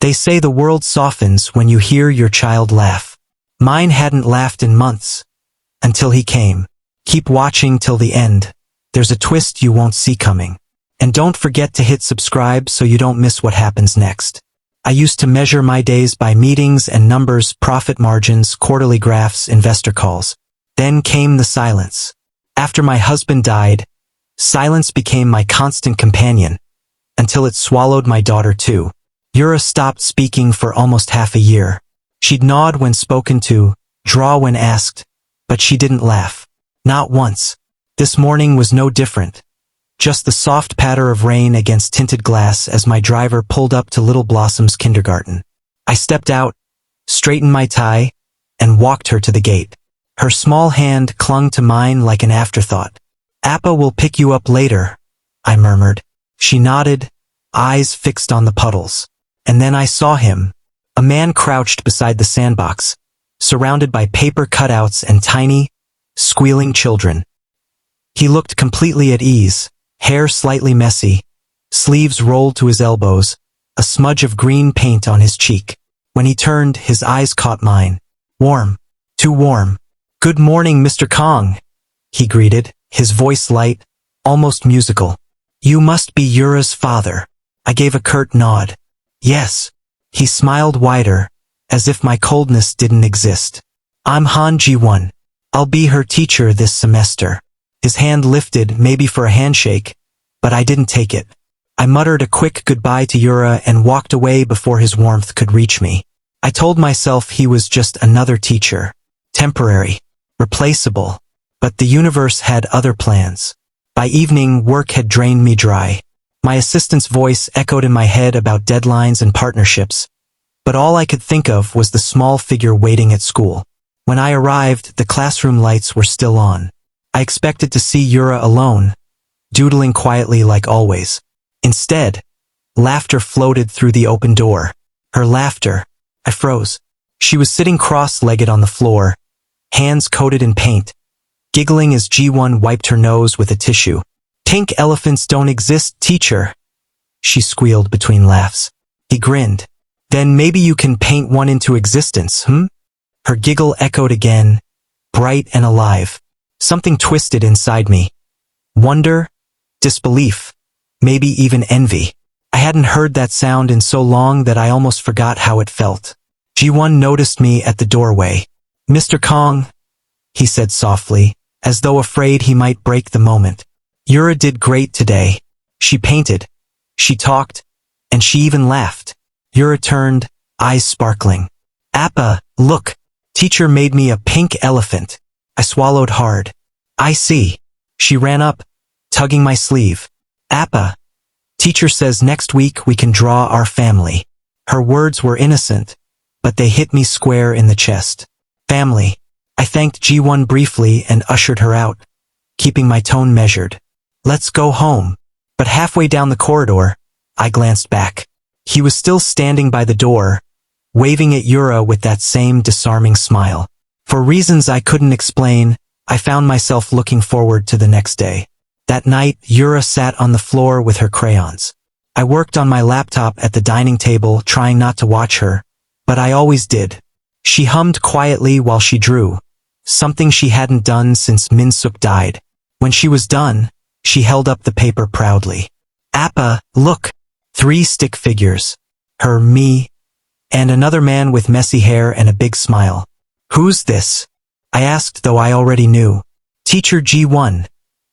They say the world softens when you hear your child laugh. Mine hadn't laughed in months. Until he came. Keep watching till the end. There's a twist you won't see coming. And don't forget to hit subscribe so you don't miss what happens next. I used to measure my days by meetings and numbers, profit margins, quarterly graphs, investor calls. Then came the silence. After my husband died, silence became my constant companion, until it swallowed my daughter too. Yura stopped speaking for almost half a year. She'd nod when spoken to, draw when asked, but she didn't laugh. Not once. This morning was no different. Just the soft patter of rain against tinted glass as my driver pulled up to Little Blossom's kindergarten. I stepped out, straightened my tie, and walked her to the gate. Her small hand clung to mine like an afterthought. "Appa will pick you up later," I murmured. She nodded, eyes fixed on the puddles. And then I saw him, a man crouched beside the sandbox, surrounded by paper cutouts and tiny, squealing children. He looked completely at ease, hair slightly messy, sleeves rolled to his elbows, a smudge of green paint on his cheek. When he turned, his eyes caught mine. Warm. Too warm. "Good morning, Mr. Kong," he greeted, his voice light, almost musical. "You must be Yura's father." I gave a curt nod. "Yes." He smiled wider, as if my coldness didn't exist. "I'm Han Ji-won. I'll be her teacher this semester." His hand lifted, maybe for a handshake, but I didn't take it. I muttered a quick goodbye to Yura and walked away before his warmth could reach me. I told myself he was just another teacher. Temporary. Replaceable. But the universe had other plans. By evening, work had drained me dry. My assistant's voice echoed in my head about deadlines and partnerships, but all I could think of was the small figure waiting at school. When I arrived, the classroom lights were still on. I expected to see Yura alone, doodling quietly like always. Instead, laughter floated through the open door. Her laughter. I froze. She was sitting cross-legged on the floor, hands coated in paint, giggling as Ji-won wiped her nose with a tissue. "Pink elephants don't exist, teacher," she squealed between laughs. He grinned. "Then maybe you can paint one into existence, Her giggle echoed again, bright and alive. Something twisted inside me. Wonder, disbelief, maybe even envy. I hadn't heard that sound in so long that I almost forgot how it felt. Ji-won noticed me at the doorway. "Mr. Kong," he said softly, as though afraid he might break the moment. "Yura did great today. She painted, she talked, and she even laughed." Yura turned, eyes sparkling. "Appa, look, teacher made me a pink elephant." I swallowed hard. "I see." She ran up, tugging my sleeve. "Appa, teacher says next week we can draw our family." Her words were innocent, but they hit me square in the chest. Family. I thanked Ji-won briefly and ushered her out, keeping my tone measured. "Let's go home." But halfway down the corridor, I glanced back. He was still standing by the door, waving at Yura with that same disarming smile. For reasons I couldn't explain, I found myself looking forward to the next day. That night, Yura sat on the floor with her crayons. I worked on my laptop at the dining table, trying not to watch her, but I always did. She hummed quietly while she drew, something she hadn't done since Min-suk died. When she was done, she held up the paper proudly. "Appa, look!" 3 stick figures. Her, me, and another man with messy hair and a big smile. "Who's this?" I asked, though I already knew. "Teacher Ji-won,"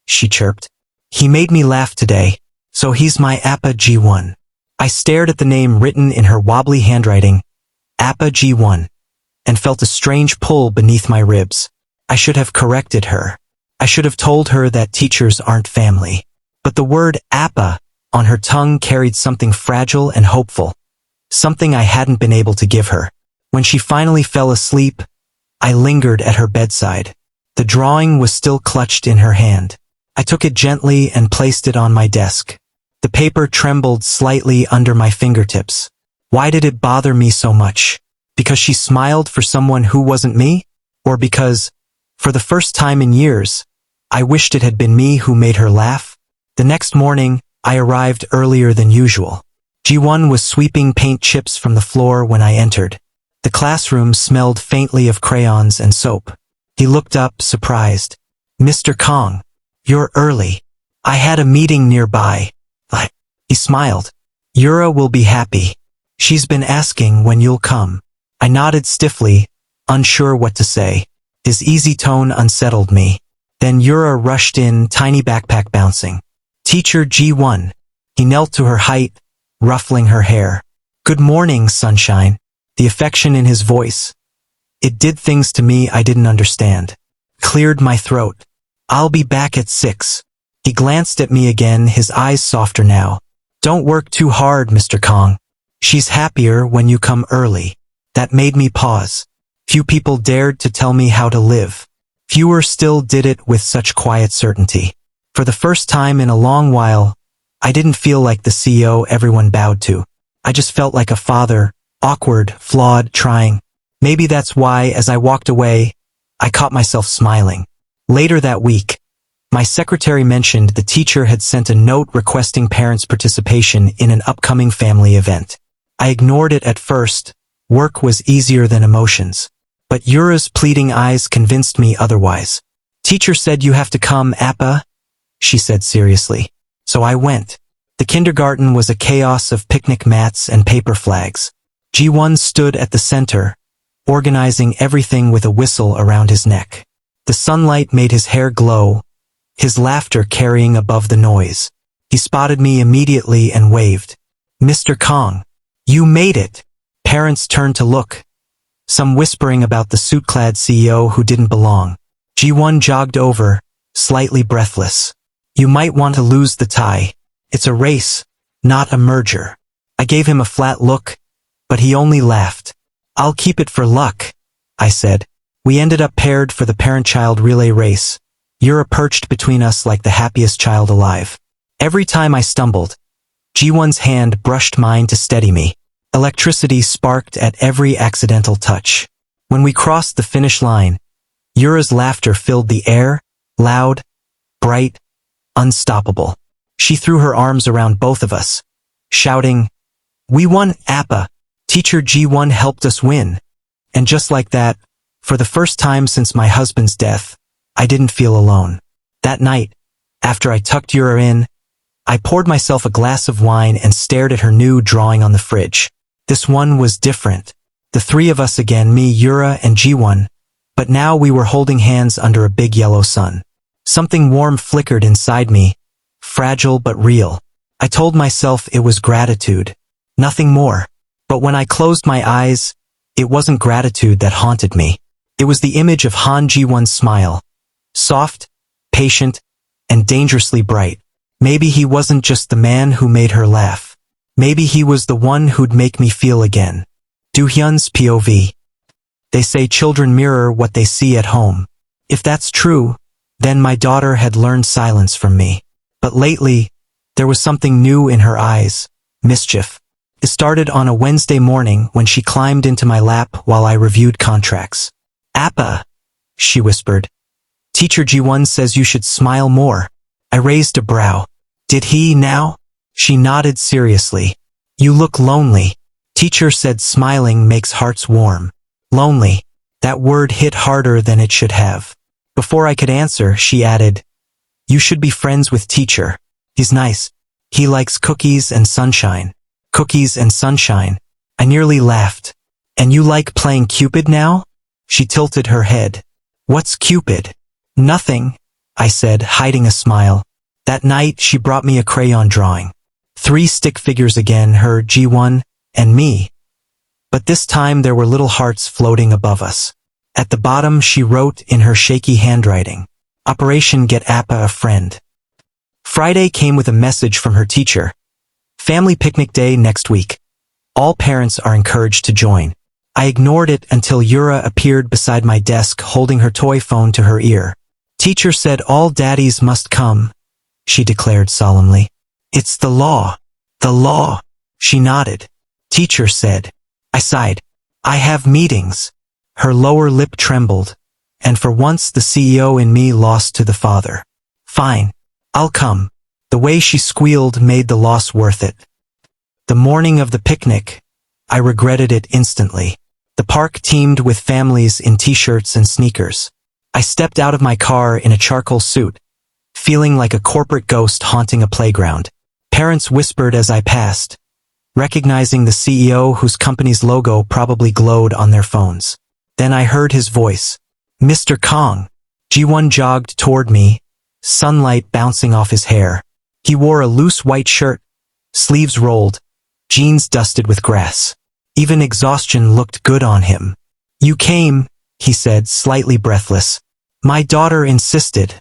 she chirped. "He made me laugh today, so he's my Appa Ji-won." I stared at the name written in her wobbly handwriting, Appa Ji-won, and felt a strange pull beneath my ribs. I should have corrected her. I should have told her that teachers aren't family. But the word Appa on her tongue carried something fragile and hopeful, something I hadn't been able to give her. When she finally fell asleep, I lingered at her bedside. The drawing was still clutched in her hand. I took it gently and placed it on my desk. The paper trembled slightly under my fingertips. Why did it bother me so much? Because she smiled for someone who wasn't me? Or because, for the first time in years, I wished it had been me who made her laugh? The next morning, I arrived earlier than usual. Ji-won was sweeping paint chips from the floor when I entered. The classroom smelled faintly of crayons and soap. He looked up, surprised. "Mr. Kong, you're early. I had a meeting nearby." He smiled. "Yura will be happy. She's been asking when you'll come." I nodded stiffly, unsure what to say. His easy tone unsettled me. Then Yura rushed in, tiny backpack bouncing. "Teacher Ji-won." He knelt to her height, ruffling her hair. "Good morning, sunshine." The affection in his voice. It did things to me I didn't understand. Cleared my throat. "I'll be back at 6. He glanced at me again, his eyes softer now. "Don't work too hard, Mr. Kong. She's happier when you come early." That made me pause. Few people dared to tell me how to live. Fewer still did it with such quiet certainty. For the first time in a long while, I didn't feel like the CEO everyone bowed to. I just felt like a father, awkward, flawed, trying. Maybe that's why, as I walked away, I caught myself smiling. Later that week, my secretary mentioned the teacher had sent a note requesting parents' participation in an upcoming family event. I ignored it at first. Work was easier than emotions. But Yura's pleading eyes convinced me otherwise. "Teacher said you have to come, Appa," she said seriously. So I went. The kindergarten was a chaos of picnic mats and paper flags. Ji-won stood at the center, organizing everything with a whistle around his neck. The sunlight made his hair glow, his laughter carrying above the noise. He spotted me immediately and waved. "Mr. Kong, you made it." Parents turned to look, some whispering about the suit-clad CEO who didn't belong. Ji-won jogged over, slightly breathless. "You might want to lose the tie. It's a race, not a merger." I gave him a flat look, but he only laughed. "I'll keep it for luck," I said. We ended up paired for the parent-child relay race. Yura perched between us like the happiest child alive. Every time I stumbled, Ji-won's hand brushed mine to steady me. Electricity sparked at every accidental touch. When we crossed the finish line, Yura's laughter filled the air, loud, bright, unstoppable. She threw her arms around both of us, shouting, "We won, Appa! Teacher Ji-won helped us win." And just like that, for the first time since my husband's death, I didn't feel alone. That night, after I tucked Yura in, I poured myself a glass of wine and stared at her new drawing on the fridge. This one was different. The three of us again, me, Yura, and Ji-won, but now we were holding hands under a big yellow sun. Something warm flickered inside me, fragile but real. I told myself it was gratitude, nothing more. But when I closed my eyes, it wasn't gratitude that haunted me. It was the image of Han Ji-won's smile. Soft, patient, and dangerously bright. Maybe he wasn't just the man who made her laugh. Maybe he was the one who'd make me feel again. Do-hyun's POV. They say children mirror what they see at home. If that's true, then my daughter had learned silence from me. But lately, there was something new in her eyes, mischief. It started on a Wednesday morning when she climbed into my lap while I reviewed contracts. "Appa," she whispered. "Teacher Ji-won says you should smile more." I raised a brow. "Did he now?" She nodded seriously. "You look lonely." Teacher said smiling makes hearts warm. Lonely. That word hit harder than it should have. Before I could answer, she added, "You should be friends with teacher. He's nice. He likes cookies and sunshine." Cookies and sunshine. I nearly laughed. "And you like playing Cupid now?" She tilted her head. "What's Cupid?" "Nothing," I said, hiding a smile. That night, she brought me a crayon drawing. 3 stick figures again, her, Ji-won, and me. But this time there were little hearts floating above us. At the bottom she wrote in her shaky handwriting, "Operation Get Appa a Friend." Friday came with a message from her teacher. Family picnic day next week. All parents are encouraged to join. I ignored it until Yura appeared beside my desk holding her toy phone to her ear. "Teacher said all daddies must come," she declared solemnly. "It's the law. The law." She nodded. "Teacher said." I sighed. "I have meetings." Her lower lip trembled, and for once the CEO in me lost to the father. "Fine. I'll come." The way she squealed made the loss worth it. The morning of the picnic, I regretted it instantly. The park teemed with families in t-shirts and sneakers. I stepped out of my car in a charcoal suit, feeling like a corporate ghost haunting a playground. Parents whispered as I passed, recognizing the CEO whose company's logo probably glowed on their phones. Then I heard his voice. Mr. Kong. Ji-won jogged toward me, sunlight bouncing off his hair. He wore a loose white shirt, sleeves rolled, jeans dusted with grass. Even exhaustion looked good on him. You came, he said, slightly breathless. My daughter insisted,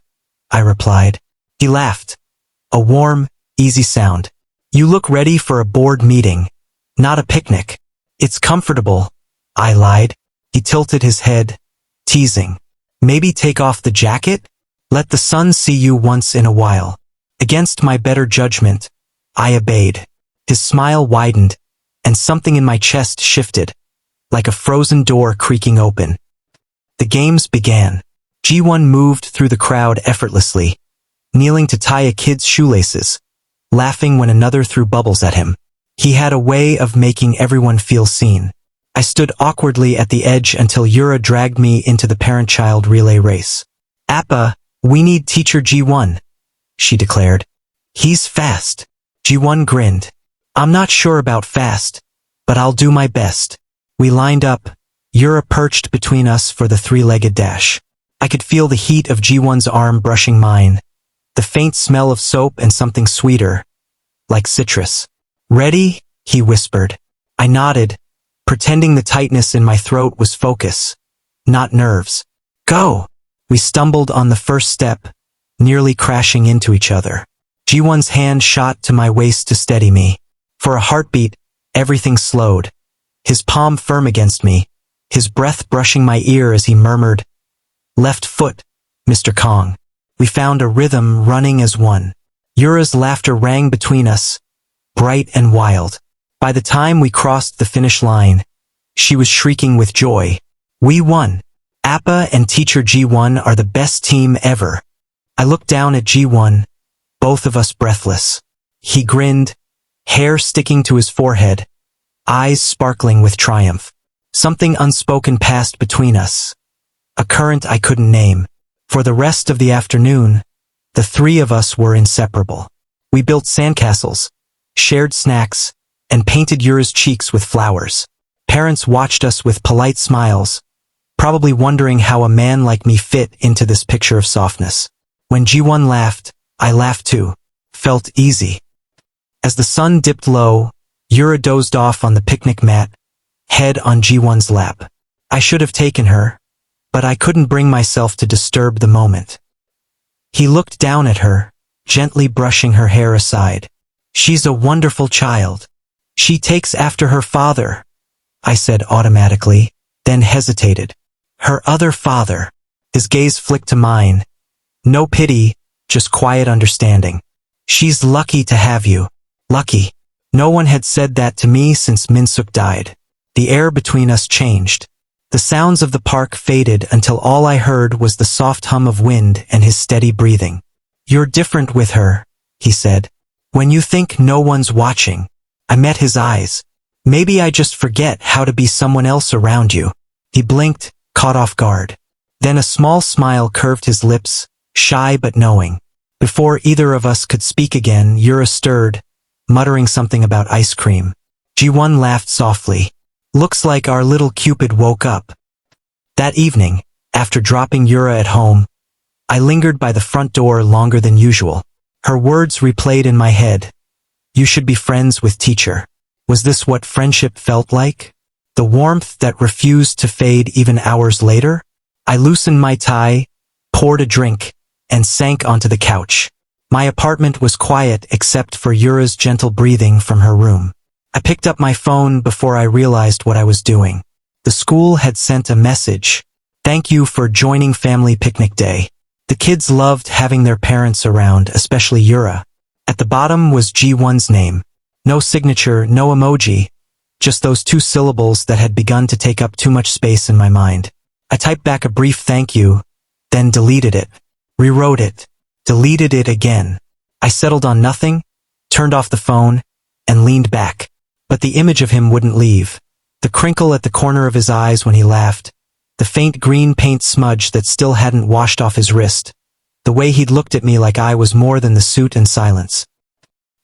I replied. He laughed. A warm, easy sound. You look ready for a board meeting, not a picnic. It's comfortable, I lied. He tilted his head, teasing. Maybe take off the jacket? Let the sun see you once in a while. Against my better judgment, I obeyed. His smile widened, and something in my chest shifted, like a frozen door creaking open. The games began. Ji-won moved through the crowd effortlessly, kneeling to tie a kid's shoelaces, laughing when another threw bubbles at him. He had a way of making everyone feel seen. I stood awkwardly at the edge until Yura dragged me into the parent-child relay race. Appa, we need teacher Ji-won, she declared. He's fast. Ji-won grinned. I'm not sure about fast, but I'll do my best. We lined up, Yura perched between us for the three-legged dash. I could feel the heat of Ji-won's arm brushing mine, the faint smell of soap and something sweeter, like citrus. Ready? He whispered. I nodded, pretending the tightness in my throat was focus, not nerves. Go! We stumbled on the first step, nearly crashing into each other. Ji-won's hand shot to my waist to steady me. For a heartbeat, everything slowed. His palm firm against me, his breath brushing my ear as he murmured, Left foot, Mr. Kong. We found a rhythm running as one. Yura's laughter rang between us, bright and wild. By the time we crossed the finish line, she was shrieking with joy. We won. Appa and teacher Ji-won are the best team ever. I looked down at Ji-won, both of us breathless. He grinned, hair sticking to his forehead, eyes sparkling with triumph. Something unspoken passed between us, a current I couldn't name. For the rest of the afternoon, the three of us were inseparable. We built sandcastles, shared snacks, and painted Yura's cheeks with flowers. Parents watched us with polite smiles, probably wondering how a man like me fit into this picture of softness. When Ji-won laughed, I laughed too. Felt easy. As the sun dipped low, Yura dozed off on the picnic mat, head on Ji-won's lap. I should have taken her, but I couldn't bring myself to disturb the moment. He looked down at her, gently brushing her hair aside. She's a wonderful child. She takes after her father, I said automatically, then hesitated. Her other father. His gaze flicked to mine. No pity, just quiet understanding. She's lucky to have you. Lucky. No one had said that to me since Min-suk died. The air between us changed. The sounds of the park faded until all I heard was the soft hum of wind and his steady breathing. You're different with her, he said. When you think no one's watching. I met his eyes. Maybe I just forget how to be someone else around you. He blinked, caught off guard. Then a small smile curved his lips, shy but knowing. Before either of us could speak again, Yura stirred, muttering something about ice cream. Ji-won laughed softly. Looks like our little Cupid woke up. That evening, after dropping Yura at home, I lingered by the front door longer than usual. Her words replayed in my head. You should be friends with teacher. Was this what friendship felt like? The warmth that refused to fade even hours later? I loosened my tie, poured a drink, and sank onto the couch. My apartment was quiet except for Yura's gentle breathing from her room. I picked up my phone before I realized what I was doing. The school had sent a message. Thank you for joining family picnic day. The kids loved having their parents around, especially Yura. At the bottom was Ji-won's name. No signature, no emoji, just those two syllables that had begun to take up too much space in my mind. I typed back a brief thank you, then deleted it, rewrote it, deleted it again. I settled on nothing, turned off the phone, and leaned back. but the image of him wouldn't leave. The crinkle at the corner of his eyes when he laughed, the faint green paint smudge that still hadn't washed off his wrist, the way he'd looked at me like I was more than the suit and silence.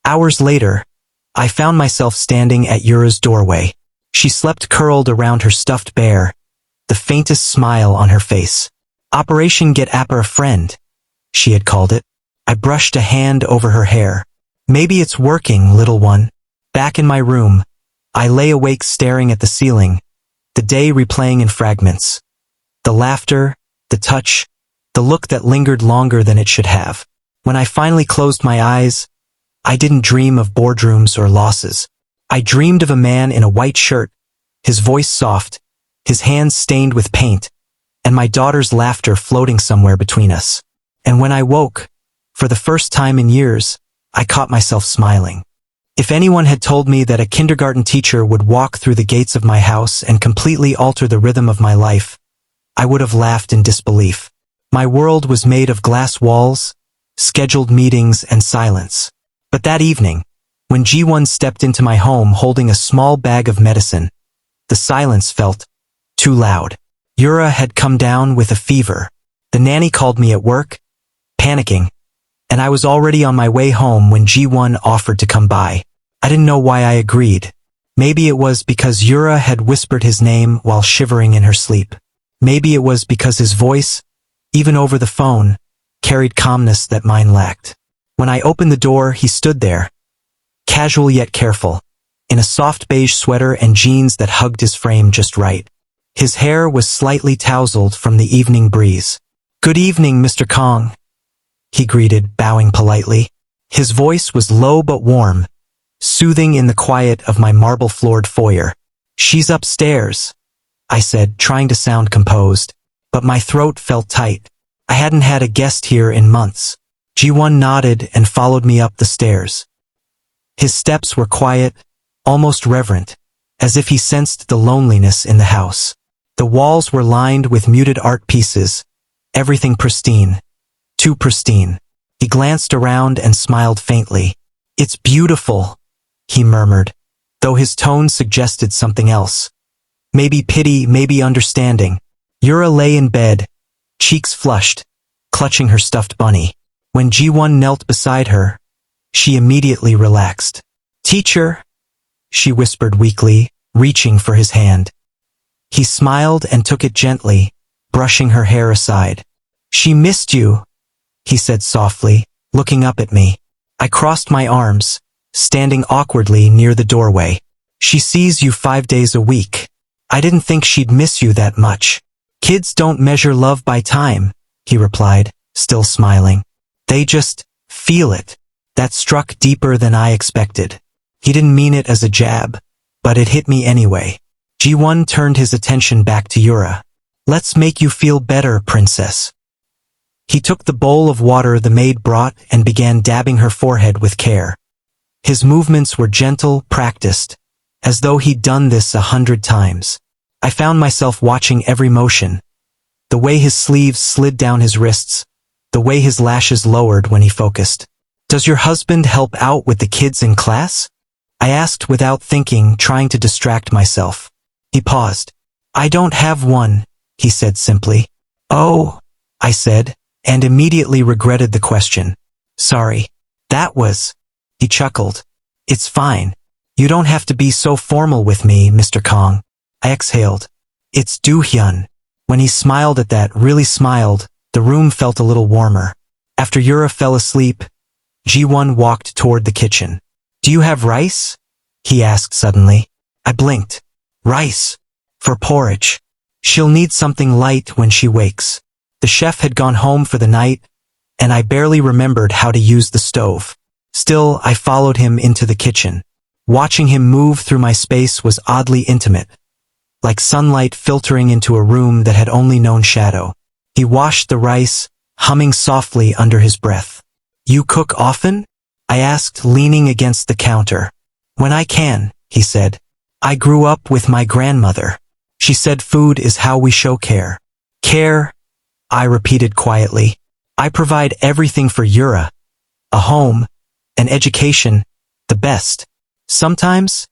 Hours later, I found myself standing at Yura's doorway. She slept curled around her stuffed bear, the faintest smile on her face. Operation Get Appa a Friend, she had called it. I brushed a hand over her hair. Maybe it's working, little one. Back in my room, I lay awake staring at the ceiling, the day replaying in fragments. The laughter, the touch, the look that lingered longer than it should have. When I finally closed my eyes, I didn't dream of boardrooms or losses. I dreamed of a man in a white shirt, his voice soft, his hands stained with paint, and my daughter's laughter floating somewhere between us. And when I woke, for the first time in years, I caught myself smiling. If anyone had told me that a kindergarten teacher would walk through the gates of my house and completely alter the rhythm of my life, I would have laughed in disbelief. My world was made of glass walls, scheduled meetings, and silence. But that evening, when G1 stepped into my home holding a small bag of medicine, the silence felt too loud. Yura had come down with a fever. The nanny called me at work, panicking, and I was already on my way home when G1 offered to come by. I didn't know why I agreed. Maybe it was because Yura had whispered his name while shivering in her sleep. Maybe it was because his voice, even over the phone, carried calmness that mine lacked. When I opened the door, he stood there, casual yet careful, in a soft beige sweater and jeans that hugged his frame just right. His hair was slightly tousled from the evening breeze. "Good evening, Mr. Kong," he greeted, bowing politely. His voice was low but warm, soothing in the quiet of my marble-floored foyer. "She's upstairs," I said, trying to sound composed, but my throat felt tight. I hadn't had a guest here in months. G1 nodded and followed me up the stairs. His steps were quiet, almost reverent, as if he sensed the loneliness in the house. The walls were lined with muted art pieces, everything pristine, too pristine. He glanced around and smiled faintly. "It's beautiful," he murmured, though his tone suggested something else. Maybe pity, maybe understanding. Yura lay in bed, cheeks flushed, clutching her stuffed bunny. When G1 knelt beside her, she immediately relaxed. "Teacher," she whispered weakly, reaching for his hand. He smiled and took it gently, brushing her hair aside. "She missed you," he said softly, looking up at me. I crossed my arms, standing awkwardly near the doorway. "She sees you 5 days a week. I didn't think she'd miss you that much." "Kids don't measure love by time," he replied, still smiling. "They just feel it." That struck deeper than I expected. He didn't mean it as a jab, but it hit me anyway. G1 turned his attention back to Yura. "Let's make you feel better, princess." He took the bowl of water the maid brought and began dabbing her forehead with care. His movements were gentle, practiced, as though he'd done this 100 times. I found myself watching every motion. The way his sleeves slid down his wrists, the way his lashes lowered when he focused. "Does your husband help out with the kids in class?" I asked without thinking, trying to distract myself. He paused. "I don't have one," he said simply. "Oh," I said, and immediately regretted the question. "Sorry. That was..." He chuckled. "It's fine. You don't have to be so formal with me, Mr. Kong." I exhaled. "It's Do-hyun." When he smiled at that, really smiled, the room felt a little warmer. After Yura fell asleep, G1 walked toward the kitchen. "Do you have rice?" he asked suddenly. I blinked. "Rice? For porridge. She'll need something light when she wakes." The chef had gone home for the night, and I barely remembered how to use the stove. Still, I followed him into the kitchen. Watching him move through my space was oddly intimate, like sunlight filtering into a room that had only known shadow. He washed the rice, humming softly under his breath. "You cook often?" I asked, leaning against the counter. "When I can," he said. "I grew up with my grandmother. She said food is how we show care." "Care?" I repeated quietly. "I provide everything for Yura. A home, an education, the best. Sometimes,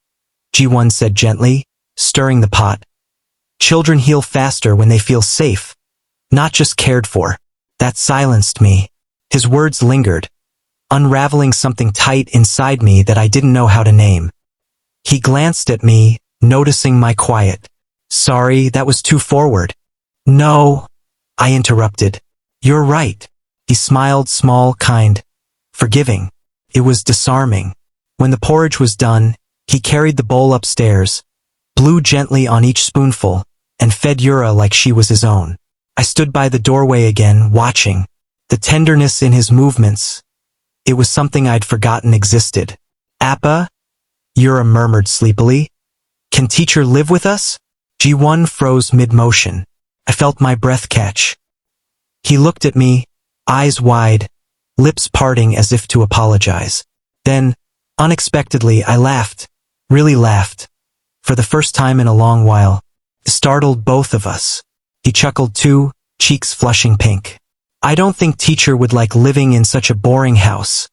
Ji-won said gently, stirring the pot. Children heal faster when they feel safe, not just cared for. That silenced me. His words lingered, unraveling something tight inside me that I didn't know how to name. He glanced at me, noticing my quiet. Sorry, that was too forward. No, I interrupted. You're right. He smiled, small, kind, forgiving. It was disarming. When the porridge was done, he carried the bowl upstairs, blew gently on each spoonful, and fed Yura like she was his own. I stood by the doorway again, watching. The tenderness in his movements. It was something I'd forgotten existed. Appa? Yura murmured sleepily. Can teacher live with us? Ji-won froze mid-motion. I felt my breath catch. He looked at me, eyes wide, lips parting as if to apologize. Then, unexpectedly, I laughed. Really laughed. For the first time in a long while. It startled both of us. He chuckled too, cheeks flushing pink. I don't think teacher would like living in such a boring house,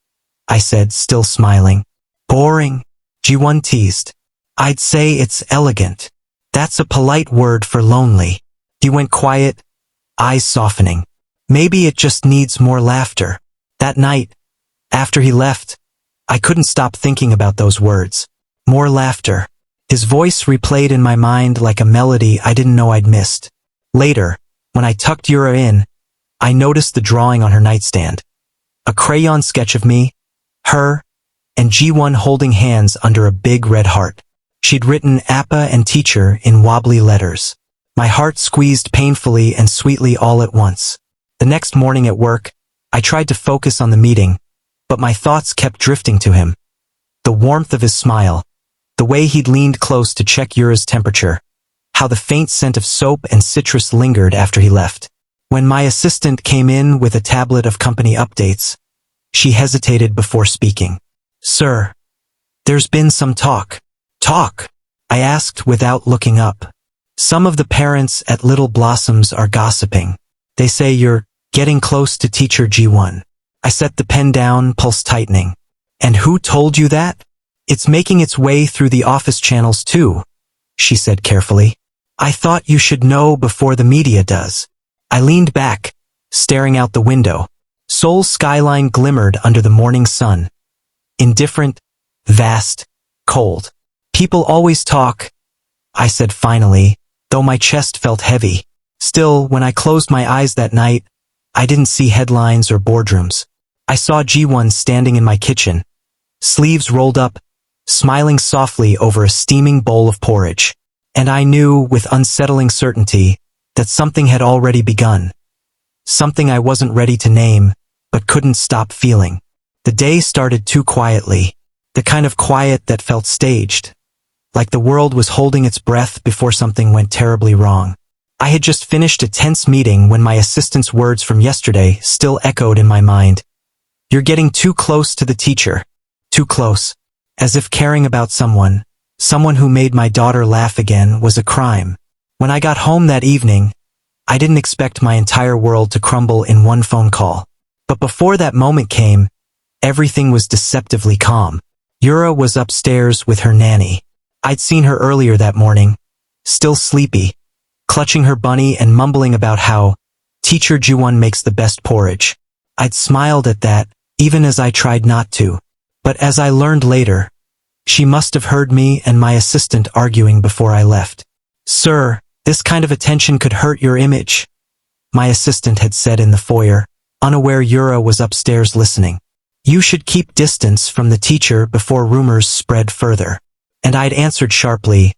I said, still smiling. Boring? Ji-won teased. I'd say it's elegant. That's a polite word for lonely. He went quiet, eyes softening. Maybe it just needs more laughter. That night, after he left, I couldn't stop thinking about those words. More laughter. His voice replayed in my mind like a melody I didn't know I'd missed. Later, when I tucked Yura in, I noticed the drawing on her nightstand. A crayon sketch of me, her, and Ji-won holding hands under a big red heart. She'd written Appa and teacher in wobbly letters. My heart squeezed painfully and sweetly all at once. The next morning at work, I tried to focus on the meeting, but my thoughts kept drifting to him. The warmth of his smile, the way he'd leaned close to check Yura's temperature, how the faint scent of soap and citrus lingered after he left. When my assistant came in with a tablet of company updates, she hesitated before speaking. Sir, there's been some talk. Talk? I asked without looking up. Some of the parents at Little Blossoms are gossiping. They say you're getting close to teacher Ji-won. I set the pen down, pulse tightening. And who told you that? It's making its way through the office channels too, she said carefully. I thought you should know before the media does. I leaned back, staring out the window. Seoul's skyline glimmered under the morning sun. Indifferent, vast, cold. People always talk, I said finally, though my chest felt heavy. Still, when I closed my eyes that night, I didn't see headlines or boardrooms. I saw Ji-won standing in my kitchen, sleeves rolled up, smiling softly over a steaming bowl of porridge. And I knew with unsettling certainty that something had already begun. Something I wasn't ready to name, but couldn't stop feeling. The day started too quietly, the kind of quiet that felt staged, like the world was holding its breath before something went terribly wrong. I had just finished a tense meeting when my assistant's words from yesterday still echoed in my mind. You're getting too close to the teacher. Too close. As if caring about someone who made my daughter laugh again, was a crime. When I got home that evening, I didn't expect my entire world to crumble in one phone call. But before that moment came, everything was deceptively calm. Yura was upstairs with her nanny. I'd seen her earlier that morning, still sleepy, clutching her bunny and mumbling about how teacher Ji-won makes the best porridge. I'd smiled at that, even as I tried not to. But as I learned later, she must have heard me and my assistant arguing before I left. Sir, this kind of attention could hurt your image, my assistant had said in the foyer, unaware Yura was upstairs listening. You should keep distance from the teacher before rumors spread further. And I'd answered sharply,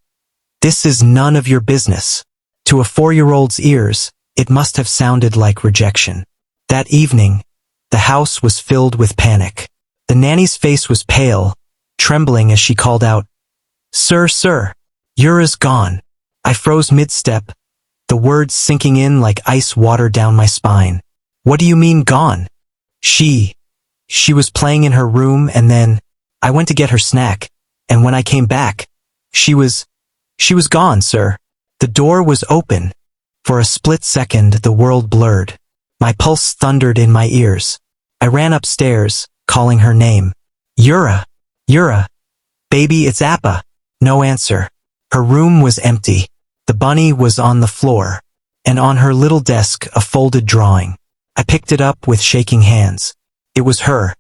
this is none of your business. To a 4-year-old's ears, it must have sounded like rejection. That evening, the house was filled with panic. The nanny's face was pale, trembling as she called out, Sir, Yura's gone. I froze mid-step, the words sinking in like ice water down my spine. What do you mean gone? She was playing in her room and then, I went to get her snack, and when I came back, she was gone, sir. The door was open. For a split second, the world blurred. My pulse thundered in my ears. I ran upstairs, calling her name. Yura! Baby, it's Appa! No answer. Her room was empty. The bunny was on the floor, and on her little desk a folded drawing. I picked it up with shaking hands. It was her,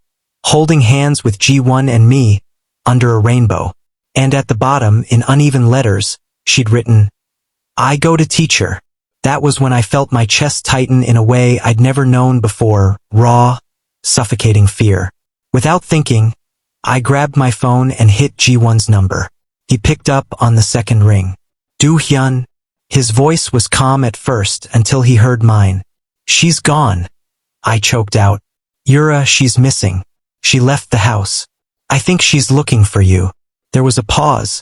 holding hands with G1 and me, under a rainbow. And at the bottom, in uneven letters, she'd written, "I go to teacher." That was when I felt my chest tighten in a way I'd never known before, raw, suffocating fear. Without thinking, I grabbed my phone and hit G1's number. He picked up on the second ring. Do-hyun. His voice was calm at first until he heard mine. "She's gone," I choked out. "Yura, she's missing. She left the house. I think she's looking for you." There was a pause.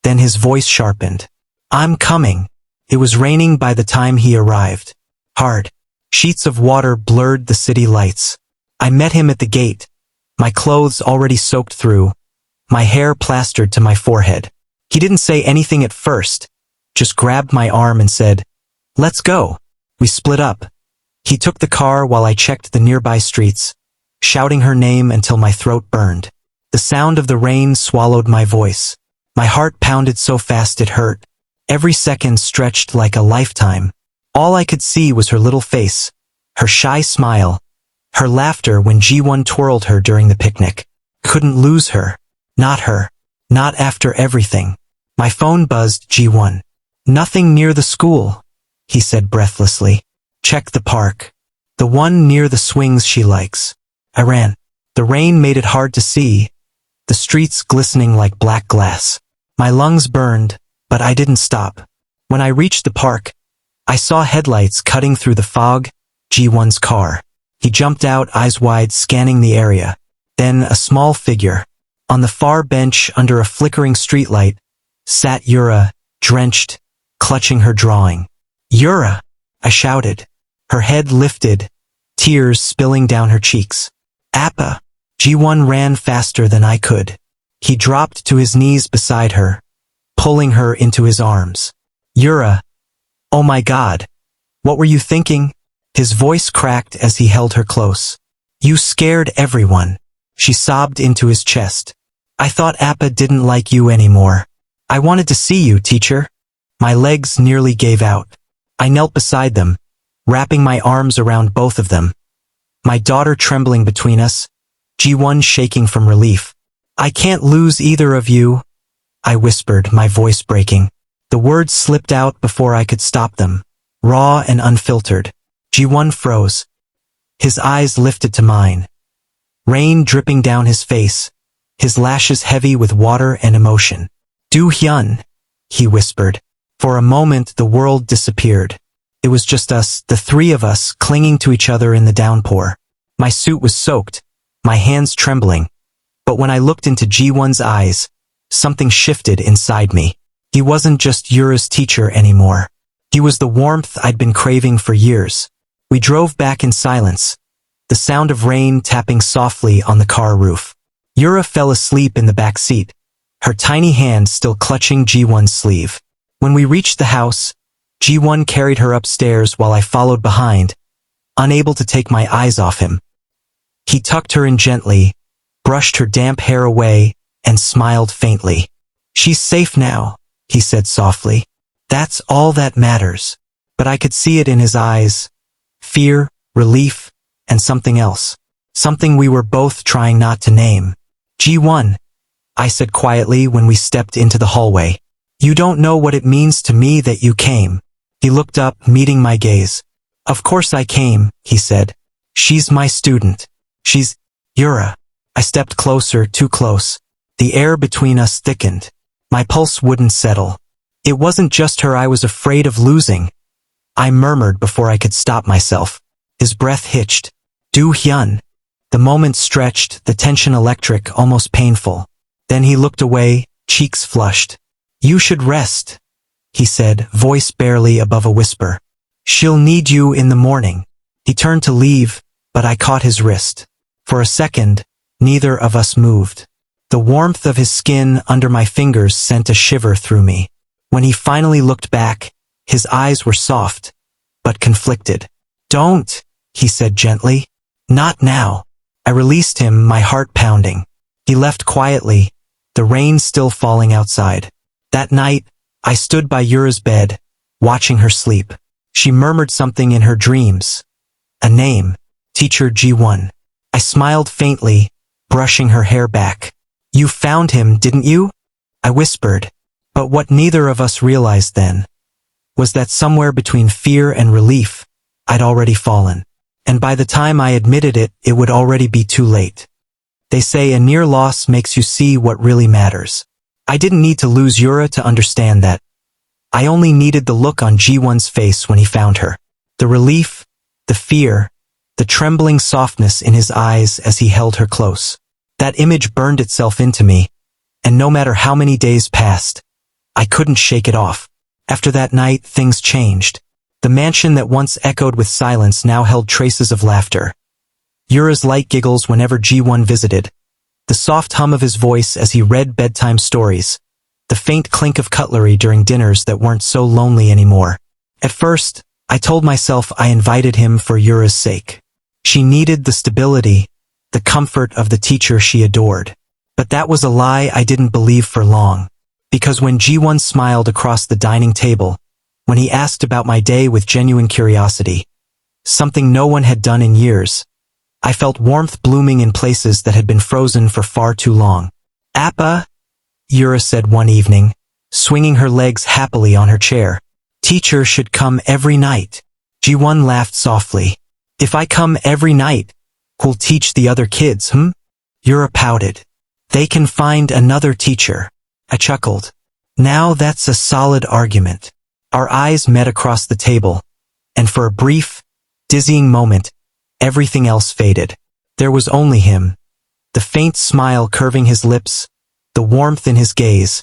Then his voice sharpened. "I'm coming." It was raining by the time he arrived. Hard. Sheets of water blurred the city lights. I met him at the gate, my clothes already soaked through, my hair plastered to my forehead. He didn't say anything at first, just grabbed my arm and said, "Let's go." We split up. He took the car while I checked the nearby streets, shouting her name until my throat burned. The sound of the rain swallowed my voice. My heart pounded so fast it hurt. Every second stretched like a lifetime. All I could see was her little face, her shy smile, her laughter when G1 twirled her during the picnic. Couldn't lose her. Not her. Not after everything. My phone buzzed. G1. "Nothing near the school," he said breathlessly. "Check the park. The one near the swings she likes." I ran. The rain made it hard to see, the streets glistening like black glass. My lungs burned, but I didn't stop. When I reached the park, I saw headlights cutting through the fog, G1's car. He jumped out, eyes wide, scanning the area. Then a small figure. On the far bench under a flickering streetlight sat Yura, drenched, clutching her drawing. "Yura!" I shouted. Her head lifted, tears spilling down her cheeks. "Appa!" G1 ran faster than I could. He dropped to his knees beside her, pulling her into his arms. "Yura! Oh my God! What were you thinking?" His voice cracked as he held her close. "You scared everyone." She sobbed into his chest. "I thought Appa didn't like you anymore. I wanted to see you, teacher." My legs nearly gave out. I knelt beside them, wrapping my arms around both of them. My daughter trembling between us, G1 shaking from relief. "I can't lose either of you," I whispered, my voice breaking. The words slipped out before I could stop them, raw and unfiltered. G1 froze. His eyes lifted to mine. Rain dripping down his face, his lashes heavy with water and emotion. "Do-hyun," he whispered. For a moment the world disappeared. It was just us, the three of us, clinging to each other in the downpour. My suit was soaked, my hands trembling. But when I looked into G1's eyes, something shifted inside me. He wasn't just Yura's teacher anymore. He was the warmth I'd been craving for years. We drove back in silence, the sound of rain tapping softly on the car roof. Yura fell asleep in the back seat, her tiny hand still clutching G1's sleeve. When we reached the house, G1 carried her upstairs while I followed behind, unable to take my eyes off him. He tucked her in gently, brushed her damp hair away, and smiled faintly. "She's safe now," he said softly. "That's all that matters." But I could see it in his eyes. Fear, relief, and something else. Something we were both trying not to name. "G1," I said quietly when we stepped into the hallway. "You don't know what it means to me that you came." He looked up, meeting my gaze. "Of course I came," he said. "She's my student. She's Yura." I stepped closer, too close. The air between us thickened. My pulse wouldn't settle. It wasn't just her I was afraid of losing. I murmured before I could stop myself. His breath hitched. "Do-hyun." The moment stretched, the tension electric, almost painful. Then he looked away, cheeks flushed. "You should rest," he said, voice barely above a whisper. "She'll need you in the morning." He turned to leave, but I caught his wrist. For a second, neither of us moved. The warmth of his skin under my fingers sent a shiver through me. When he finally looked back, his eyes were soft, but conflicted. "Don't," he said gently. "Not now." I released him, my heart pounding. He left quietly, the rain still falling outside. That night, I stood by Yura's bed, watching her sleep. She murmured something in her dreams. A name, Teacher G1. I smiled faintly, brushing her hair back. You found him, didn't you? I whispered. But what neither of us realized then was that somewhere between fear and relief, I'd already fallen. And by the time I admitted it, it would already be too late. They say a near loss makes you see what really matters. I didn't need to lose Yura to understand that. I only needed the look on G1's face when he found her. The relief, the fear, the trembling softness in his eyes as he held her close. That image burned itself into me, and no matter how many days passed, I couldn't shake it off. After that night, things changed. The mansion that once echoed with silence now held traces of laughter. Yura's light giggles whenever G1 visited, the soft hum of his voice as he read bedtime stories, the faint clink of cutlery during dinners that weren't so lonely anymore. At first, I told myself I invited him for Yura's sake. She needed the stability, the comfort of the teacher she adored. But that was a lie I didn't believe for long. Because when G1 smiled across the dining table, when he asked about my day with genuine curiosity, something no one had done in years, I felt warmth blooming in places that had been frozen for far too long. Appa, Yura said one evening, swinging her legs happily on her chair. Teacher should come every night. G1 laughed softly. If I come every night, who'll teach the other kids, Yura pouted. They can find another teacher. I chuckled. Now that's a solid argument. Our eyes met across the table, and for a brief, dizzying moment, everything else faded. There was only him, the faint smile curving his lips, the warmth in his gaze,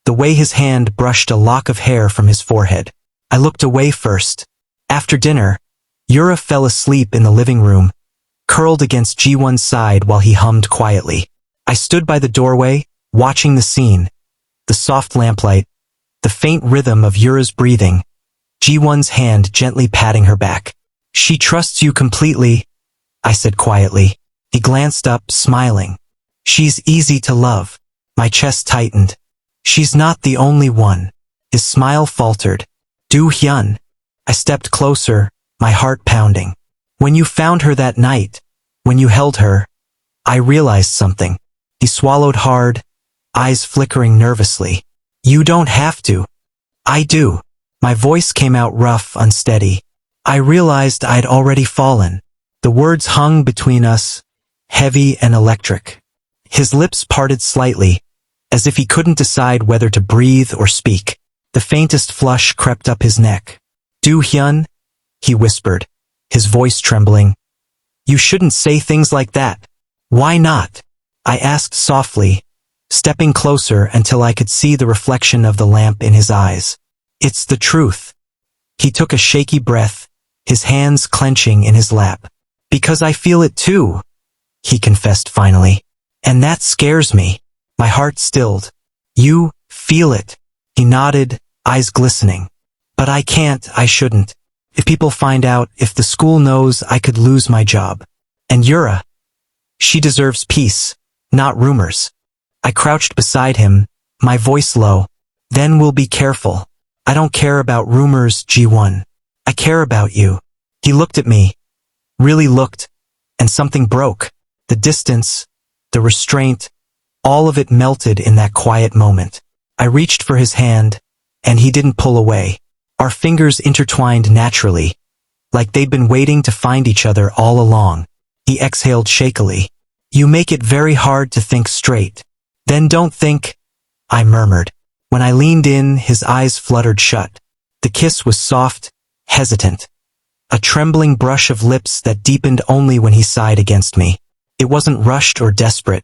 the way his hand brushed a lock of hair from his forehead. I looked away first. After dinner, Yura fell asleep in the living room, curled against G1's side while he hummed quietly. I stood by the doorway, watching the scene, the soft lamplight, the faint rhythm of Yura's breathing, G1's hand gently patting her back. She trusts you completely, I said quietly. He glanced up, smiling. She's easy to love. My chest tightened. She's not the only one. His smile faltered. Do Hyun. I stepped closer, my heart pounding. When you found her that night, when you held her, I realized something. He swallowed hard, eyes flickering nervously. You don't have to. I do. My voice came out rough, unsteady. I realized I'd already fallen. The words hung between us, heavy and electric. His lips parted slightly, as if he couldn't decide whether to breathe or speak. The faintest flush crept up his neck. Do Hyun? He whispered, his voice trembling. You shouldn't say things like that. Why not? I asked softly, stepping closer until I could see the reflection of the lamp in his eyes. It's the truth. He took a shaky breath, his hands clenching in his lap. Because I feel it too, he confessed finally. And that scares me. My heart stilled. You feel it. He nodded, eyes glistening. But I can't, I shouldn't. If people find out, if the school knows, I could lose my job. And Yura, she deserves peace, not rumors. I crouched beside him, my voice low. Then we'll be careful. I don't care about rumors, G1. I care about you. He looked at me, really looked, and something broke. The distance, the restraint, all of it melted in that quiet moment. I reached for his hand, and he didn't pull away. Our fingers intertwined naturally, like they'd been waiting to find each other all along. He exhaled shakily. You make it very hard to think straight. Then don't think, I murmured. When I leaned in, his eyes fluttered shut. The kiss was soft, hesitant. A trembling brush of lips that deepened only when he sighed against me. It wasn't rushed or desperate.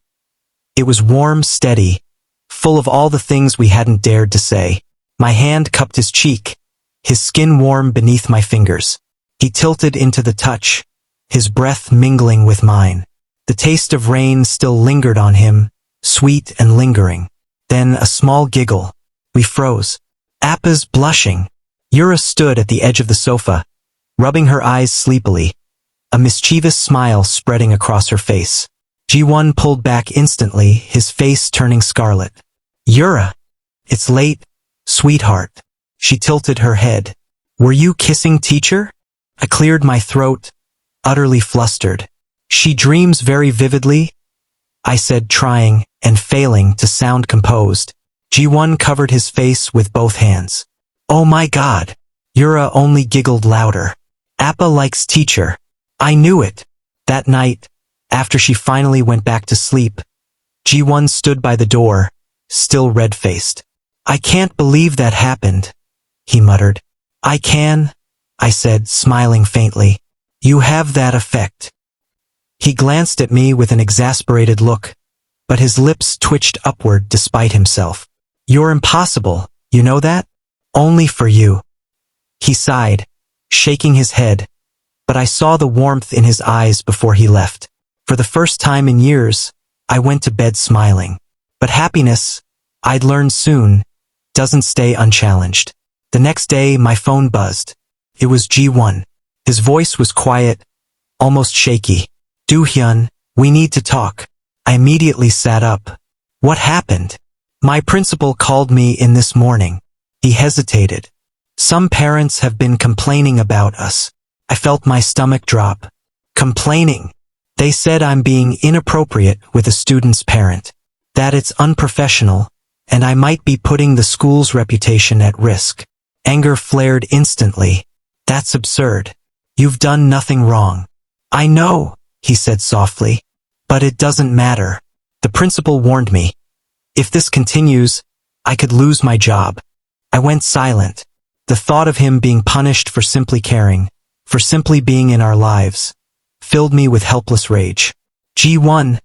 It was warm, steady, full of all the things we hadn't dared to say. My hand cupped his cheek, his skin warm beneath my fingers. He tilted into the touch, his breath mingling with mine. The taste of rain still lingered on him, sweet and lingering. Then a small giggle. We froze. Appa's blushing. Yura stood at the edge of the sofa, rubbing her eyes sleepily, a mischievous smile spreading across her face. G1 pulled back instantly, his face turning scarlet. Yura. It's late, sweetheart. She tilted her head. Were you kissing teacher? I cleared my throat, utterly flustered. She dreams very vividly, I said, trying and failing to sound composed. G1 covered his face with both hands. Oh my God. Yura only giggled louder. Appa likes teacher. I knew it. That night, after she finally went back to sleep, G1 stood by the door, still red-faced. I can't believe that happened, he muttered. I can, I said, smiling faintly. You have that effect. He glanced at me with an exasperated look, but his lips twitched upward despite himself. You're impossible, you know that? Only for you. He sighed, shaking his head, but I saw the warmth in his eyes before he left. For the first time in years, I went to bed smiling. But happiness, I'd learn soon, doesn't stay unchallenged. The next day, my phone buzzed. It was G1. His voice was quiet, almost shaky. Do-hyun, we need to talk. I immediately sat up. What happened? My principal called me in this morning. He hesitated. Some parents have been complaining about us. I felt my stomach drop. Complaining. They said I'm being inappropriate with a student's parent. That it's unprofessional, and I might be putting the school's reputation at risk. Anger flared instantly. That's absurd. You've done nothing wrong. I know, he said softly. But it doesn't matter. The principal warned me. If this continues, I could lose my job. I went silent. The thought of him being punished for simply caring, for simply being in our lives, filled me with helpless rage. G1,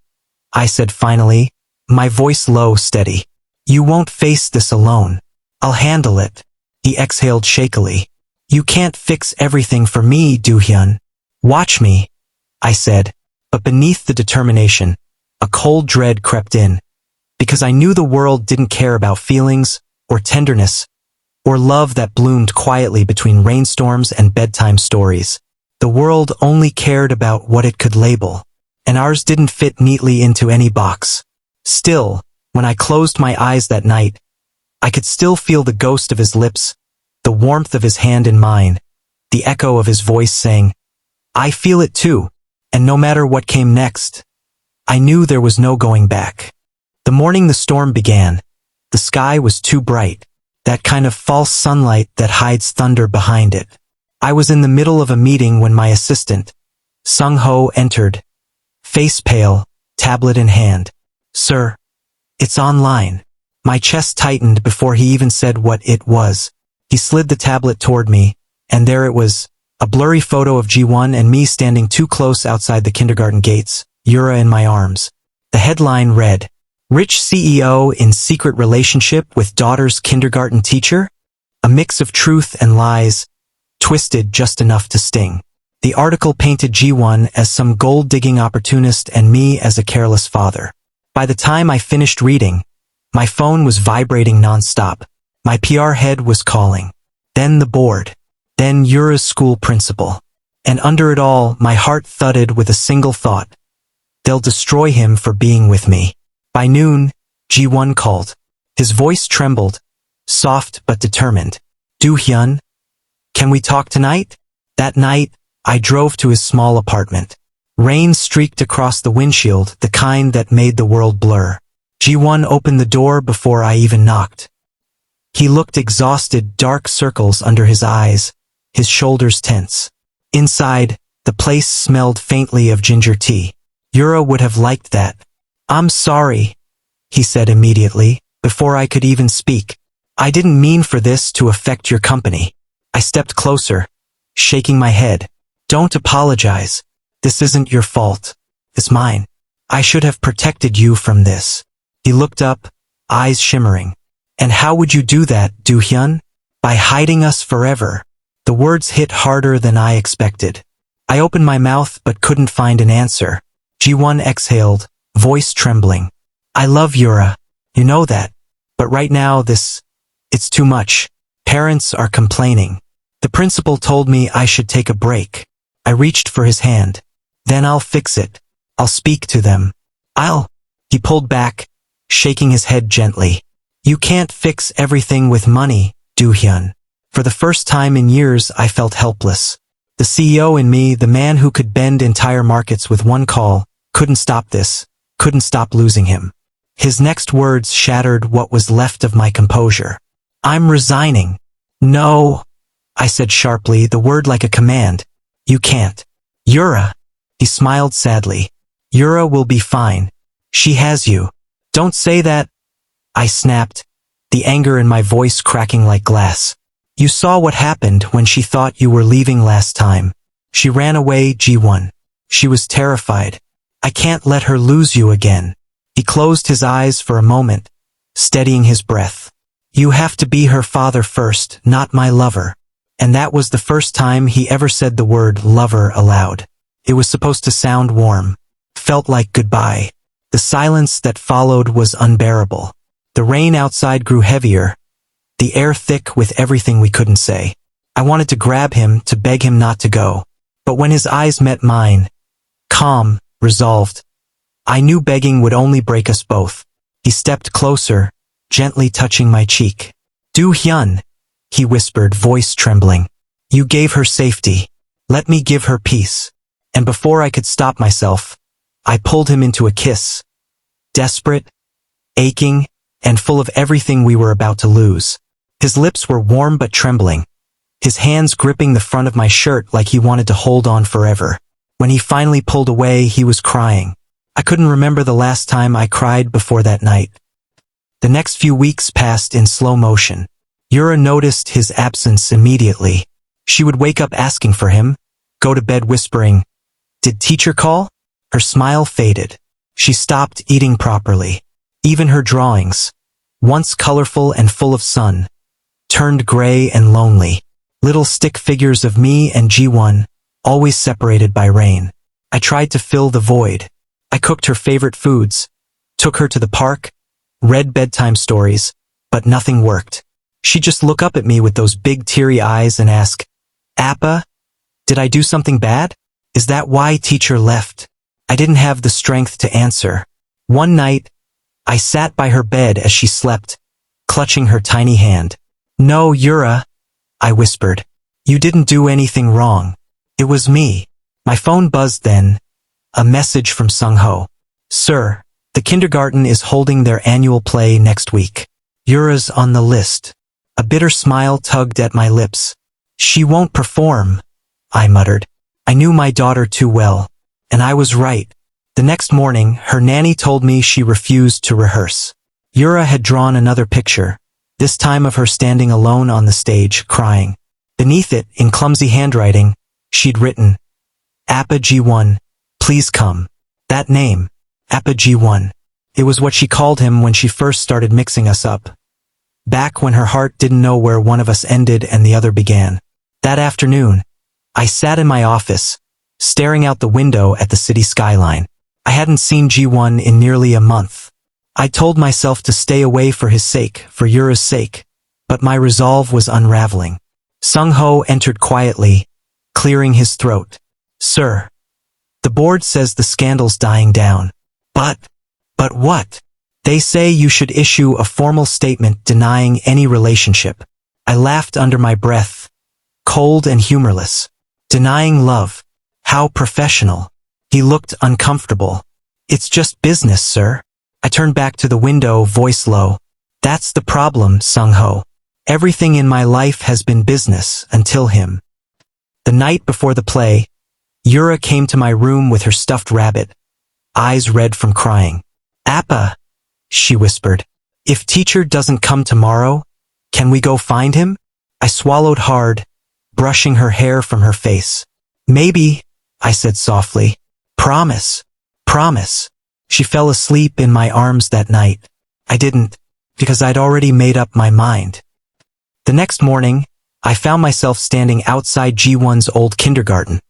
I said finally, my voice low, steady. You won't face this alone. I'll handle it. He exhaled shakily. You can't fix everything for me, Do-hyun. Watch me, I said, but beneath the determination, a cold dread crept in, because I knew the world didn't care about feelings, or tenderness, or love that bloomed quietly between rainstorms and bedtime stories. The world only cared about what it could label, and ours didn't fit neatly into any box. Still, when I closed my eyes that night, I could still feel the ghost of his lips, the warmth of his hand in mine, the echo of his voice saying, I feel it too, and no matter what came next, I knew there was no going back. The morning the storm began, the sky was too bright, that kind of false sunlight that hides thunder behind it. I was in the middle of a meeting when my assistant, Sung-ho, entered, face pale, tablet in hand. Sir, it's online. My chest tightened before he even said what it was. He slid the tablet toward me, and there it was, a blurry photo of G1 and me standing too close outside the kindergarten gates, Yura in my arms. The headline read, Rich CEO in secret relationship with daughter's kindergarten teacher? A mix of truth and lies, twisted just enough to sting. The article painted G1 as some gold-digging opportunist and me as a careless father. By the time I finished reading, my phone was vibrating non-stop. My PR head was calling. Then the board. Then Yura's school principal. And under it all, my heart thudded with a single thought. They'll destroy him for being with me. By noon, G1 called. His voice trembled, soft but determined. Do-hyun, can we talk tonight? That night, I drove to his small apartment. Rain streaked across the windshield, the kind that made the world blur. G1 opened the door before I even knocked. He looked exhausted, dark circles under his eyes, his shoulders tense. Inside, the place smelled faintly of ginger tea. Yura would have liked that. I'm sorry, he said immediately, before I could even speak. I didn't mean for this to affect your company. I stepped closer, shaking my head. Don't apologize. This isn't your fault. It's mine. I should have protected you from this. He looked up, eyes shimmering. And how would you do that, Do-hyun? By hiding us forever. The words hit harder than I expected. I opened my mouth but couldn't find an answer. G1 exhaled, voice trembling. I love Yura. You know that. But right now it's too much. Parents are complaining. The principal told me I should take a break. I reached for his hand. Then I'll fix it. I'll speak to them. He pulled back, shaking his head gently. You can't fix everything with money, Do-hyun. For the first time in years, I felt helpless. The CEO in me, the man who could bend entire markets with one call, couldn't stop this, couldn't stop losing him. His next words shattered what was left of my composure. I'm resigning. No, I said sharply, the word like a command. You can't. Yura. He smiled sadly. Yura will be fine. She has you. Don't say that. I snapped, the anger in my voice cracking like glass. You saw what happened when she thought you were leaving last time. She ran away, G1. She was terrified. I can't let her lose you again. He closed his eyes for a moment, steadying his breath. You have to be her father first, not my lover. And that was the first time he ever said the word lover aloud. It was supposed to sound warm. Felt like goodbye. The silence that followed was unbearable. The rain outside grew heavier, the air thick with everything we couldn't say. I wanted to grab him, to beg him not to go. But when his eyes met mine, calm, resolved, I knew begging would only break us both. He stepped closer, gently touching my cheek. Do-hyun, he whispered, voice trembling. You gave her safety. Let me give her peace. And before I could stop myself, I pulled him into a kiss. Desperate, aching, and full of everything we were about to lose. His lips were warm but trembling, his hands gripping the front of my shirt like he wanted to hold on forever. When he finally pulled away, he was crying. I couldn't remember the last time I cried before that night. The next few weeks passed in slow motion. Yura noticed his absence immediately. She would wake up asking for him, go to bed whispering, "Did teacher call?" Her smile faded. She stopped eating properly. Even her drawings, once colorful and full of sun, turned gray and lonely. Little stick figures of me and G1, always separated by rain. I tried to fill the void. I cooked her favorite foods, took her to the park, read bedtime stories, but nothing worked. She'd just look up at me with those big teary eyes and ask, "Appa, did I do something bad? Is that why teacher left?" I didn't have the strength to answer. One night, I sat by her bed as she slept, clutching her tiny hand. "No, Yura," I whispered. "You didn't do anything wrong. It was me." My phone buzzed then. A message from Sung-ho. "Sir, the kindergarten is holding their annual play next week. Yura's on the list." A bitter smile tugged at my lips. "She won't perform," I muttered. I knew my daughter too well. And I was right. The next morning, her nanny told me she refused to rehearse. Yura had drawn another picture, this time of her standing alone on the stage, crying. Beneath it, in clumsy handwriting, she'd written, "Appa G1, please come." That name, Appa G1. It was what she called him when she first started mixing us up. Back when her heart didn't know where one of us ended and the other began. That afternoon, I sat in my office, staring out the window at the city skyline. I hadn't seen G1 in nearly a month. I told myself to stay away for his sake, for Yura's sake, but my resolve was unraveling. Sung-ho entered quietly, clearing his throat. "Sir, the board says the scandal's dying down." But what? "They say you should issue a formal statement denying any relationship." I laughed under my breath, cold and humorless. "Denying love? How professional." He looked uncomfortable. "It's just business, sir." I turned back to the window, voice low. "That's the problem, Sung-ho. Everything in my life has been business until him." The night before the play, Yura came to my room with her stuffed rabbit, eyes red from crying. "Appa," she whispered, "if teacher doesn't come tomorrow, can we go find him?" I swallowed hard, brushing her hair from her face. "Maybe," I said softly. "Promise. Promise." She fell asleep in my arms that night. I didn't, because I'd already made up my mind. The next morning, I found myself standing outside G1's old kindergarten.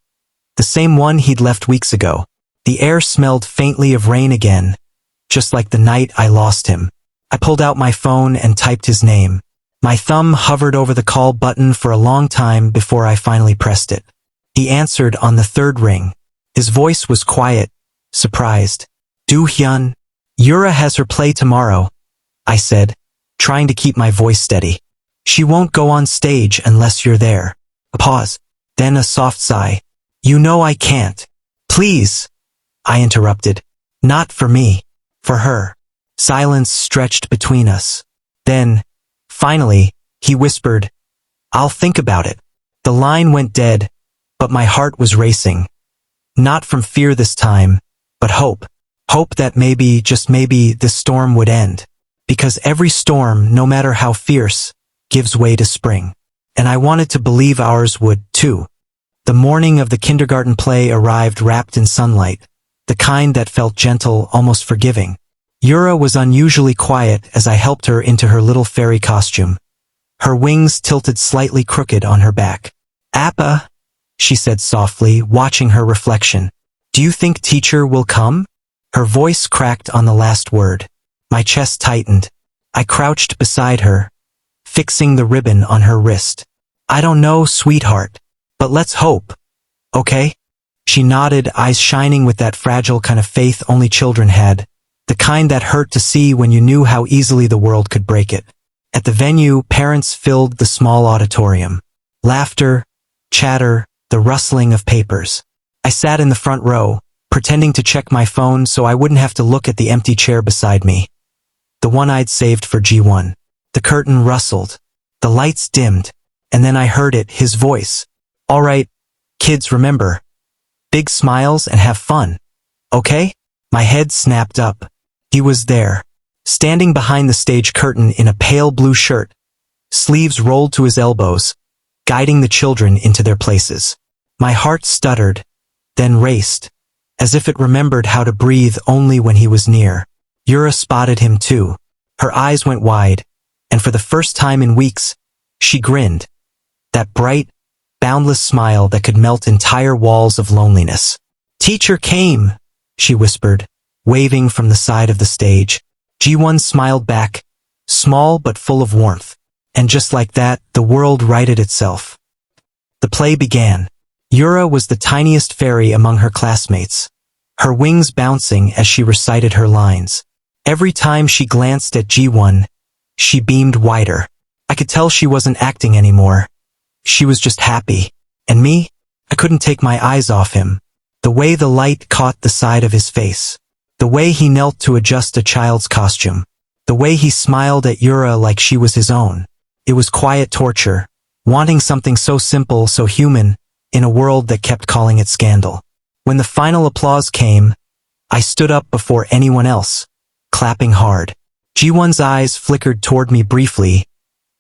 The same one he'd left weeks ago. The air smelled faintly of rain again, just like the night I lost him. I pulled out my phone and typed his name. My thumb hovered over the call button for a long time before I finally pressed it. He answered on the third ring. His voice was quiet, surprised. "Do-hyun, Yura has her play tomorrow," I said, trying to keep my voice steady. She won't go on stage unless you're there. A pause, then a soft sigh. You know I can't. Please, I interrupted. Not for me, for her. Silence stretched between us. Then, finally, he whispered, I'll think about it. The line went dead, but my heart was racing. Not from fear this time, but hope. Hope that maybe, just maybe, this storm would end. Because every storm, no matter how fierce, gives way to spring. And I wanted to believe ours would, too. The morning of the kindergarten play arrived wrapped in sunlight, the kind that felt gentle, almost forgiving. Yura was unusually quiet as I helped her into her little fairy costume. Her wings tilted slightly crooked on her back. Appa, she said softly, watching her reflection. Do you think teacher will come? Her voice cracked on the last word. My chest tightened. I crouched beside her, fixing the ribbon on her wrist. I don't know, sweetheart, but let's hope. Okay? She nodded, eyes shining with that fragile kind of faith only children had, the kind that hurt to see when you knew how easily the world could break it. At the venue, parents filled the small auditorium. Laughter, chatter, the rustling of papers. I sat in the front row, pretending to check my phone so I wouldn't have to look at the empty chair beside me. The one I'd saved for G1. The curtain rustled. The lights dimmed. And then I heard it, his voice. All right, kids, remember. Big smiles and have fun. Okay? My head snapped up. He was there, standing behind the stage curtain in a pale blue shirt, sleeves rolled to his elbows, guiding the children into their places. My heart stuttered, then raced, as if it remembered how to breathe only when he was near. Yura spotted him too. Her eyes went wide, and for the first time in weeks, she grinned. That bright, boundless smile that could melt entire walls of loneliness. Teacher came, she whispered, waving from the side of the stage. G1 smiled back, small but full of warmth. And just like that, the world righted itself. The play began. Yura was the tiniest fairy among her classmates, her wings bouncing as she recited her lines. Every time she glanced at G1, she beamed wider. I could tell she wasn't acting anymore. She was just happy. And me? I couldn't take my eyes off him. The way the light caught the side of his face. The way he knelt to adjust a child's costume. The way he smiled at Yura like she was his own. It was quiet torture, wanting something so simple, so human, in a world that kept calling it scandal. When the final applause came, I stood up before anyone else, clapping hard. G1's eyes flickered toward me briefly,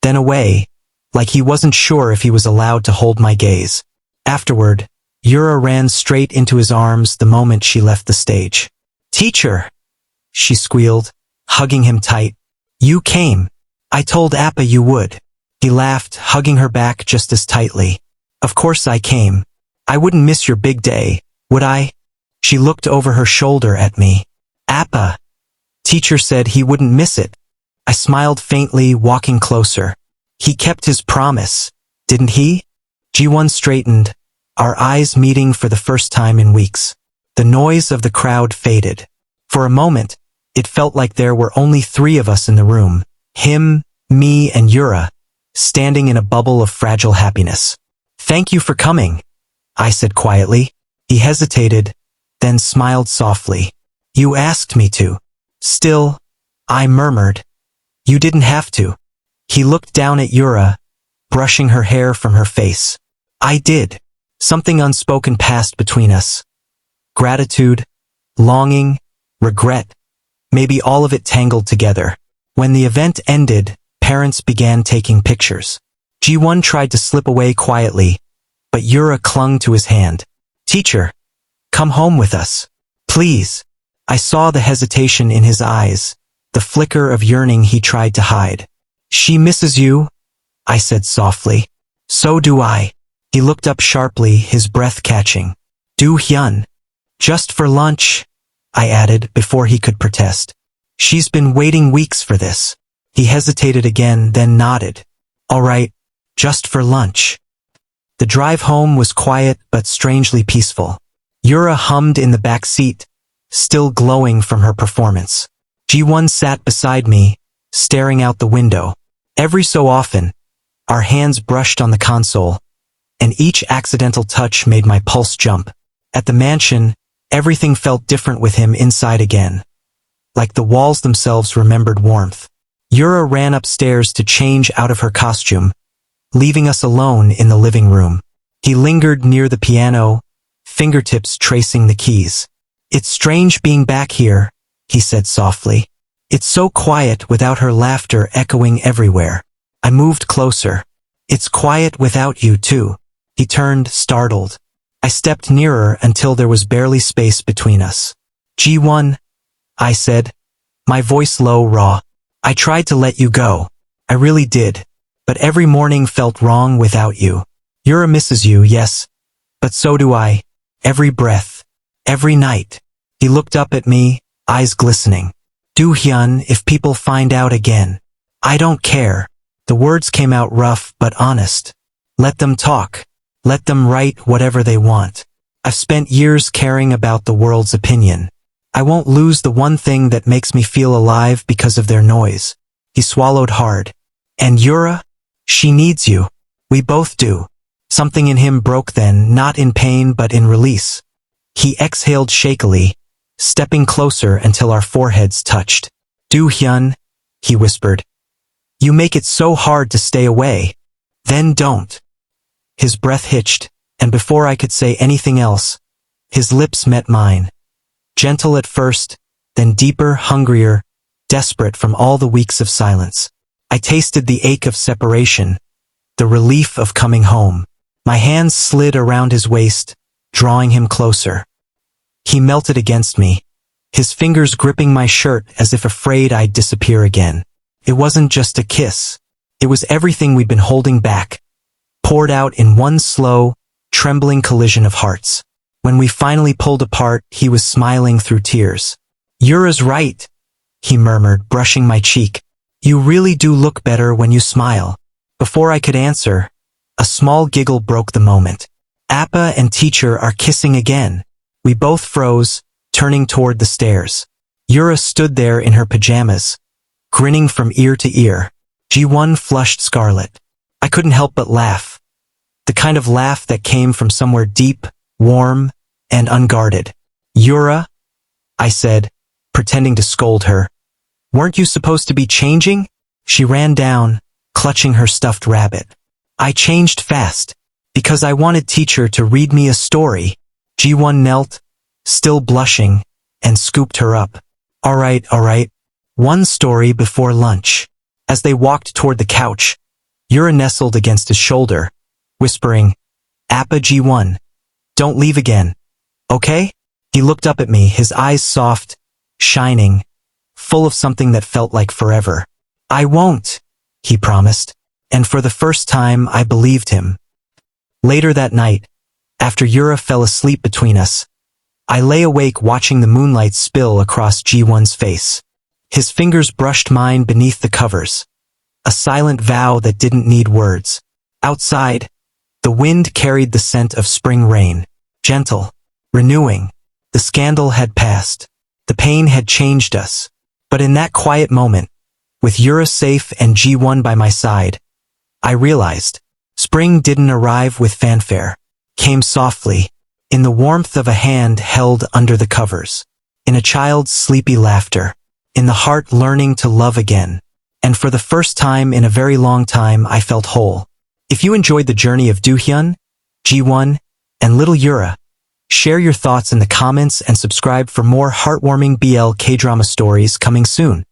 then away, like he wasn't sure if he was allowed to hold my gaze. Afterward, Yura ran straight into his arms the moment she left the stage. Teacher, she squealed, hugging him tight. You came. I told Appa you would. He laughed, hugging her back just as tightly. Of course I came. I wouldn't miss your big day, would I? She looked over her shoulder at me. Appa. Teacher said he wouldn't miss it. I smiled faintly, walking closer. He kept his promise, didn't he? G1 straightened, our eyes meeting for the first time in weeks. The noise of the crowd faded. For a moment, it felt like there were only 3 of us in the room. Him, me, and Yura, standing in a bubble of fragile happiness. Thank you for coming, I said quietly. He hesitated, then smiled softly. You asked me to. Still, I murmured. You didn't have to. He looked down at Yura, brushing her hair from her face. I did. Something unspoken passed between us. Gratitude, longing, regret, maybe all of it tangled together. When the event ended, parents began taking pictures. G1 tried to slip away quietly, but Yura clung to his hand. Teacher, come home with us. Please. I saw the hesitation in his eyes, the flicker of yearning he tried to hide. She misses you, I said softly. So do I. He looked up sharply, his breath catching. Do Hyun. Just for lunch, I added before he could protest. She's been waiting weeks for this. He hesitated again, then nodded. All right, just for lunch. The drive home was quiet but strangely peaceful. Yura hummed in the back seat, still glowing from her performance. G1 sat beside me, staring out the window. Every so often, our hands brushed on the console, and each accidental touch made my pulse jump. At the mansion, everything felt different with him inside again. Like the walls themselves remembered warmth. Yura ran upstairs to change out of her costume, leaving us alone in the living room. He lingered near the piano, fingertips tracing the keys. "It's strange being back here," he said softly. "It's so quiet without her laughter echoing everywhere." I moved closer. "It's quiet without you too." He turned, startled. I stepped nearer until there was barely space between us. "G1, I said, my voice low, raw. "I tried to let you go. I really did. But every morning felt wrong without you. Yura misses you, yes. But so do I. Every breath. Every night." He looked up at me, eyes glistening. "Do-hyun, if people find out again. I don't care." The words came out rough but honest. "Let them talk. Let them write whatever they want. I've spent years caring about the world's opinion. I won't lose the one thing that makes me feel alive because of their noise." He swallowed hard. "And Yura? She needs you. We both do." Something in him broke then, not in pain but in release. He exhaled shakily, stepping closer until our foreheads touched. "Do-hyun," he whispered. "You make it so hard to stay away. Then don't." His breath hitched, and before I could say anything else, his lips met mine. Gentle at first, then deeper, hungrier, desperate from all the weeks of silence. I tasted the ache of separation, the relief of coming home. My hands slid around his waist, drawing him closer. He melted against me, his fingers gripping my shirt as if afraid I'd disappear again. It wasn't just a kiss. It was everything we'd been holding back, poured out in one slow, trembling collision of hearts. When we finally pulled apart, he was smiling through tears. "Yura's right," he murmured, brushing my cheek. "You really do look better when you smile." Before I could answer, a small giggle broke the moment. "Appa and teacher are kissing again." We both froze, turning toward the stairs. Yura stood there in her pajamas, grinning from ear to ear. G1 flushed scarlet. I couldn't help but laugh. The kind of laugh that came from somewhere deep, warm, and unguarded. "Yura," I said, pretending to scold her. "Weren't you supposed to be changing?" She ran down, clutching her stuffed rabbit. "I changed fast, because I wanted teacher to read me a story." G1 knelt, still blushing, and scooped her up. All right, one story before lunch." As they walked toward the couch, Yura nestled against his shoulder, whispering, "Appa, G1, don't leave again, okay?" He looked up at me, his eyes soft, shining, full of something that felt like forever. "I won't," he promised, and for the first time I believed him. Later that night, after Yura fell asleep between us, I lay awake watching the moonlight spill across G1's face. His fingers brushed mine beneath the covers, a silent vow that didn't need words. Outside, the wind carried the scent of spring rain, gentle, renewing. The scandal had passed. The pain had changed us. But in that quiet moment, with Yura safe and G1 by my side, I realized spring didn't arrive with fanfare, came softly, in the warmth of a hand held under the covers, in a child's sleepy laughter, in the heart learning to love again. And for the first time in a very long time, I felt whole. If you enjoyed the journey of Do-hyun, G1, and little Yura, share your thoughts in the comments and subscribe for more heartwarming BL K-drama stories coming soon.